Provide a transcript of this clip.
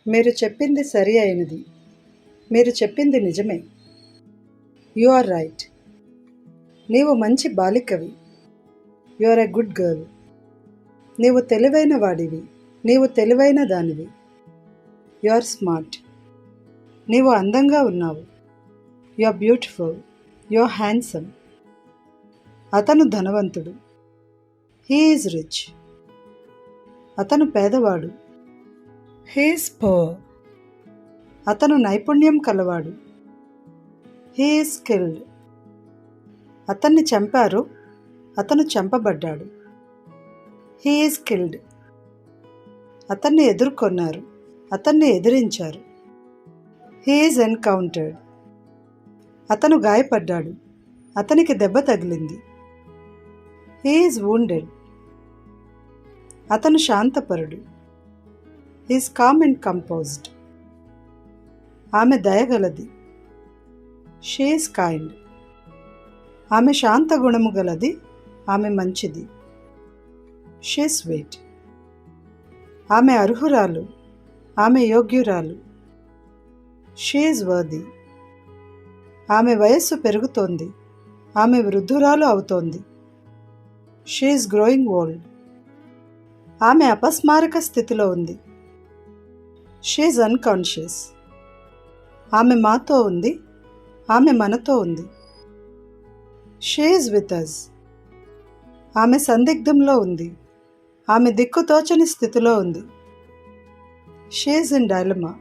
మీరు చెప్పింది సరి అయినది. మీరు చెప్పింది నిజమే. You are right. నీవు మంచి బాలికవి. You are a good girl. నీవు తెలివైన వాడివి. నీవు తెలివైన దానివి. You are smart. నీవు అందంగా ఉన్నావు. You are beautiful. You are handsome. అతను ధనవంతుడు. He is rich. అతను పేదవాడు. He is poor. అతను నైపుణ్యం కలవాడు. He is skilled. అతన్ని చంపారు. అతను చంపబడ్డాడు. He is killed. అతన్ని ఎదుర్కొన్నారు. అతన్ని ఎదిరించారు. He is encountered. అతను గాయపడ్డాడు. అతనికి దెబ్బ తగిలింది. He is wounded. అతను శాంతపరుడు. He is calm and composed. ఆమె దయగలది. She is kind. ఆమె శాంత గుణము గలది. ఆమె మంచిది. She is sweet. ఆమె అర్హురాలు. ఆమె యోగ్యురాలు. She is worthy. ఆమె వయస్సు పెరుగుతోంది. ఆమె వృద్ధురాలు అవుతోంది. She is growing old. ఆమె అపస్మారక స్థితిలో ఉంది. She is unconscious. ఆమె మాతో ఉంది. ఆమె మనతో ఉంది. She is with us. ఆమె సందిగ్ధంలో ఉంది. ఆమె దిక్కుతోచని స్థితిలో ఉంది. She is in dilemma.